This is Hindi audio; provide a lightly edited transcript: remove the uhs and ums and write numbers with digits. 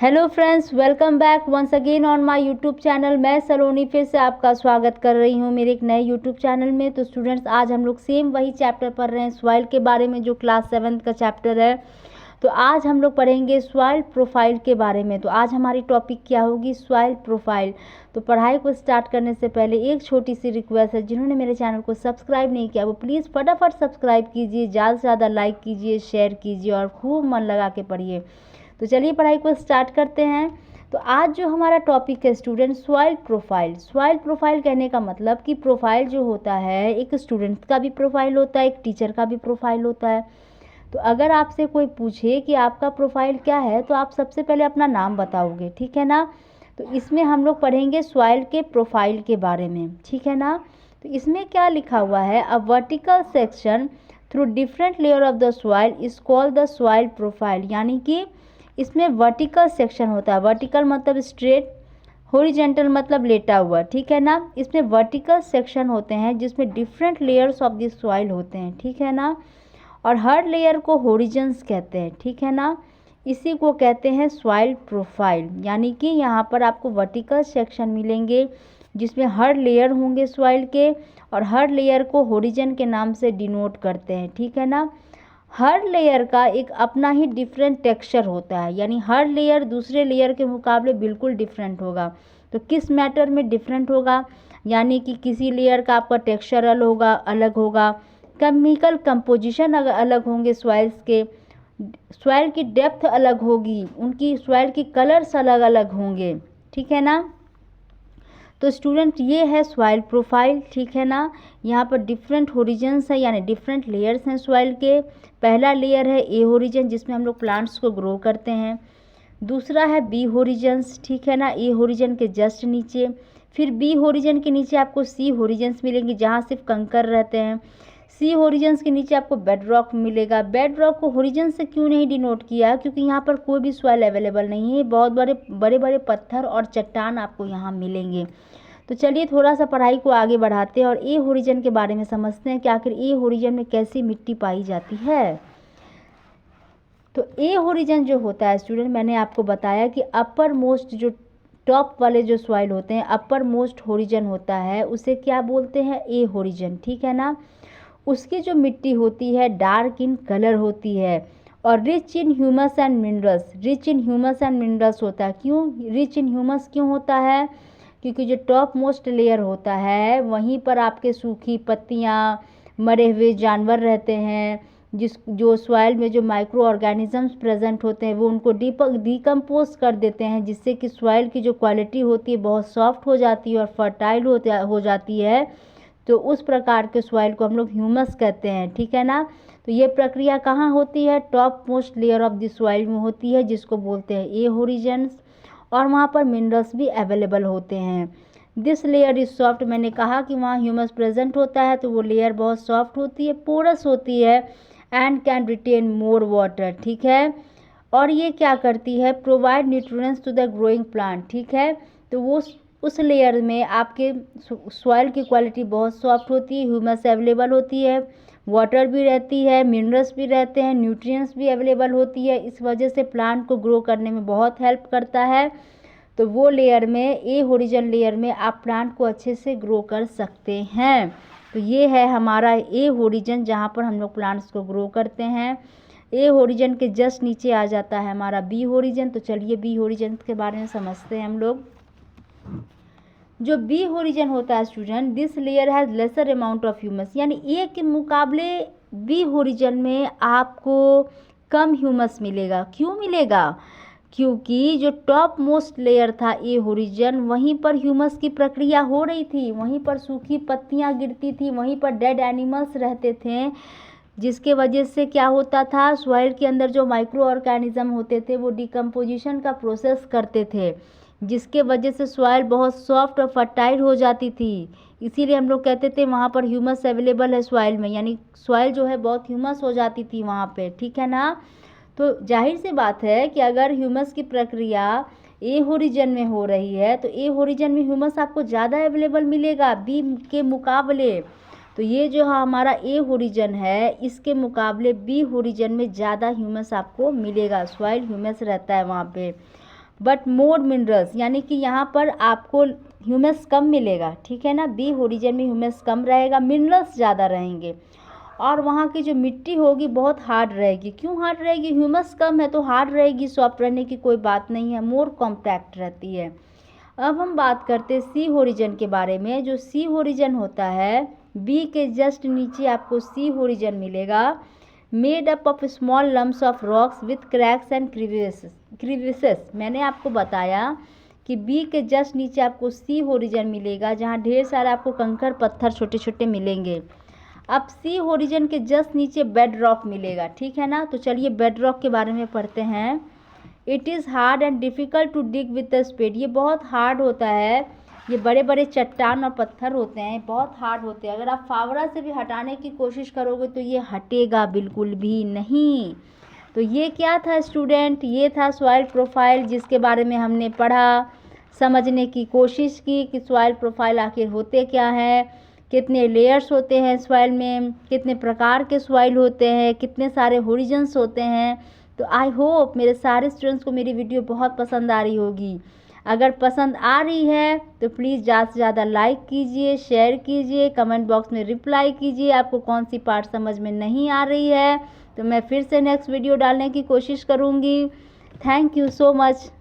Hello friends, welcome back once again on my YouTube channel. मैं सलोनी फिर से आपका स्वागत कर रही हूँ मेरे एक नए यूट्यूब चैनल में। तो स्टूडेंट्स, आज हम लोग सेम वही चैप्टर पढ़ रहे हैं सॉइल के बारे में, जो क्लास 7 का चैप्टर है। तो आज हम लोग पढ़ेंगे सॉइल प्रोफाइल के बारे में। तो आज हमारी टॉपिक क्या होगी? Soil profile. तो पढ़ाई को स्टार्ट करने से पहले एक छोटी सी रिक्वेस्ट है, जिन्होंने मेरे चैनल को सब्सक्राइब नहीं किया वो प्लीज़ फटाफट सब्सक्राइब कीजिए, ज़्यादा से ज़्यादा लाइक कीजिए, शेयर कीजिए और खूब मन लगा के पढ़िए। तो चलिए पढ़ाई को स्टार्ट करते हैं। तो आज जो हमारा टॉपिक है student, soil profile. Soil profile कहने का मतलब कि प्रोफाइल जो होता है, एक स्टूडेंट का भी प्रोफाइल होता है, एक टीचर का भी प्रोफाइल होता है। तो अगर आपसे कोई पूछे कि आपका प्रोफाइल क्या है, तो आप सबसे पहले अपना नाम बताओगे, ठीक है ना। तो इसमें हम लोग पढ़ेंगे सॉइल के प्रोफाइल के बारे में, ठीक है ना। तो इसमें क्या लिखा हुआ है? A vertical section through different layer of the soil is called the soil profile. यानी कि इसमें वर्टिकल सेक्शन होता है। वर्टिकल मतलब स्ट्रेट, हॉरिजॉन्टल मतलब लेटा हुआ, ठीक है ना। इसमें वर्टिकल सेक्शन होते हैं जिसमें different layers of this soil होते हैं, ठीक है ना। और हर लेयर को हॉरिजन्स कहते हैं, ठीक है ना। इसी को कहते हैं सॉइल प्रोफाइल। यानी कि यहाँ पर आपको वर्टिकल सेक्शन मिलेंगे जिसमें हर लेयर होंगे सॉइल के, और हर लेयर को हॉरिजन के नाम से डिनोट करते हैं, ठीक है ना। हर लेयर का एक अपना ही डिफरेंट टेक्सचर होता है, यानी हर लेयर दूसरे लेयर के मुकाबले बिल्कुल डिफरेंट होगा। तो किस मैटर में डिफरेंट होगा? यानी कि किसी लेयर का आपका टेक्सचर अलग होगा, केमिकल कंपोजिशन अलग होंगे सॉइल्स के, सॉइल की डेप्थ अलग होगी, उनकी सॉइल की कलर्स अलग अलग होंगे, ठीक है ना। तो स्टूडेंट, ये है सॉइल प्रोफाइल, ठीक है ना। यहाँ पर डिफरेंट होरिजन्स है, यानी डिफरेंट लेयर्स हैं सॉइल के। पहला लेयर है ए होरिजन, जिसमें हम लोग प्लांट्स को ग्रो करते हैं। दूसरा है बी होरिजन्स, ठीक है ना, ए होरिजन के जस्ट नीचे। फिर बी होरिजन के नीचे आपको सी होरिजन्स मिलेंगे, जहाँ सिर्फ कंकर रहते हैं। सी होरिजन्स के नीचे आपको बेड रॉक मिलेगा। बेड रॉक को होरिजन से क्यों नहीं डिनोट किया? क्योंकि यहाँ पर कोई भी सॉइल अवेलेबल नहीं है। बहुत बड़े बड़े पत्थर और चट्टान आपको यहाँ मिलेंगे। तो चलिए थोड़ा सा पढ़ाई को आगे बढ़ाते हैं और ए होरिजन के बारे में समझते हैं कि आखिर ए होरिजन में कैसी मिट्टी पाई जाती है। तो ए होरिजन जो होता है स्टूडेंट, मैंने आपको बताया कि अपर मोस्ट जो टॉप वाले जो सॉइल होते हैं, अपर मोस्ट होरिजन होता है, उसे क्या बोलते हैं? ए होरिजन, ठीक है ना। उसकी जो मिट्टी होती है डार्क इन कलर होती है और rich in humus and minerals. Rich in humus and minerals होता है। क्यों रिच इन ह्यूमस क्यों होता है? क्योंकि जो टॉप मोस्ट लेयर होता है वहीं पर आपके सूखी पत्तियाँ, मरे हुए जानवर रहते हैं, जो सॉइल में जो माइक्रो ऑर्गेनिजम्स प्रेजेंट होते हैं वो उनको डिकम्पोज कर देते हैं, जिससे कि सॉइल की जो क्वालिटी होती है बहुत सॉफ्ट हो जाती है और फर्टाइल हो जाती है। तो उस प्रकार के सॉइल को हम लोग ह्यूमस कहते हैं, ठीक है ना। तो ये प्रक्रिया कहाँ होती है? Top most layer of the soil में होती है, जिसको बोलते हैं ए होरिजन्स। और वहाँ पर मिनरल्स भी अवेलेबल होते हैं। This layer is soft. मैंने कहा कि वहाँ ह्यूमस प्रेजेंट होता है, तो वो लेयर बहुत सॉफ्ट होती है, पोरस होती है and can retain more water, ठीक है। और ये क्या करती है? Provide nutrients to the growing plant, ठीक है। तो वो उस लेयर में आपके सॉइल की क्वालिटी बहुत सॉफ्ट होती है, ह्यूमस अवेलेबल होती है, वाटर भी रहती है, मिनरल्स भी रहते हैं, न्यूट्रिएंट्स भी अवेलेबल होती है। इस वजह से प्लांट को ग्रो करने में बहुत हेल्प करता है। तो वो लेयर में, ए होरिजन लेयर में आप प्लांट को अच्छे से ग्रो कर सकते हैं। तो ये है हमारा ए होरिजन, जहाँ पर हम लोग प्लांट्स को ग्रो करते हैं। ए होरिजन के जस्ट नीचे आ जाता है हमारा बी होरिजन। तो चलिए बी होरिजन के बारे में समझते हैं हम लोग। जो बी होरिजन होता है student, this layer has lesser amount of humus. यानी ए के मुकाबले बी होरिजन में आपको कम ह्यूमस मिलेगा। क्यों मिलेगा? क्योंकि जो टॉप मोस्ट लेयर था ए होरिजन, वहीं पर ह्यूमस की प्रक्रिया हो रही थी, वहीं पर सूखी पत्तियां गिरती थी, वहीं पर डेड एनिमल्स रहते थे, जिसके वजह से क्या होता था? सॉइल के अंदर जो माइक्रो ऑर्गेनिज्म होते थे वो डिकम्पोजिशन का प्रोसेस करते थे, जिसके वजह से सॉइल बहुत सॉफ्ट और फर्टाइल हो जाती थी। इसीलिए हम लोग कहते थे वहाँ पर ह्यूमस अवेलेबल है सॉइल में, यानी सॉइल जो है बहुत ह्यूमस हो जाती थी वहाँ पे, ठीक है ना। तो जाहिर सी बात है कि अगर ह्यूमस की प्रक्रिया ए होरिजन में हो रही है तो ए होरिजन में ह्यूमस आपको ज़्यादा अवेलेबल मिलेगा बी के मुकाबले। तो ये जो हमारा ए होरिजन है, इसके मुकाबले बी होरिजन में ज़्यादा ह्यूमस आपको मिलेगा, सॉइल ह्यूमस रहता है वहाँ पे। बट मोर मिनरल्स, यानी कि यहाँ पर आपको ह्यूमस कम मिलेगा, ठीक है ना। बी होरिजन में ह्यूमस कम रहेगा, मिनरल्स ज़्यादा रहेंगे। और वहाँ की जो मिट्टी होगी बहुत हार्ड रहेगी। क्यों हार्ड रहेगी? ह्यूमस कम है तो हार्ड रहेगी, सॉफ्ट रहने की कोई बात नहीं है, मोर कॉम्पैक्ट रहती है। अब हम बात करते हैं सी होरिजन के बारे में। जो सी होरिजन होता है, बी के जस्ट नीचे आपको सी होरिजन मिलेगा, made up of small lumps of rocks with cracks and crevices. मैंने आपको बताया कि बी के जस्ट नीचे आपको सी होरिजन मिलेगा, जहाँ ढेर सारे आपको कंकड़ पत्थर छोटे छोटे मिलेंगे। अब सी होरिजन के जस्ट नीचे बेड रॉक मिलेगा, ठीक है ना। तो चलिए बेड रॉक के बारे में पढ़ते हैं। It is hard and difficult to dig with the spade. ये बहुत हार्ड होता है, ये बड़े बड़े चट्टान और पत्थर होते हैं, बहुत हार्ड होते हैं। अगर आप फावड़ा से भी हटाने की कोशिश करोगे तो ये हटेगा बिल्कुल भी नहीं। तो ये क्या था स्टूडेंट? ये था सॉइल प्रोफाइल, जिसके बारे में हमने पढ़ा, समझने की कोशिश की कि सॉइल प्रोफाइल आखिर होते क्या है, कितने लेयर्स होते हैं सॉइल में, कितने प्रकार के सॉइल होते हैं, कितने सारे होरिजन्स होते हैं। तो आई होप मेरे सारे स्टूडेंट्स को मेरी वीडियो बहुत पसंद आ रही होगी। अगर पसंद आ रही है तो प्लीज़ ज़्यादा से ज़्यादा लाइक कीजिए, शेयर कीजिए, कमेंट बॉक्स में रिप्लाई कीजिए आपको कौन सी पार्ट समझ में नहीं आ रही है। तो मैं फिर से नेक्स्ट वीडियो डालने की कोशिश करूँगी। Thank you so much.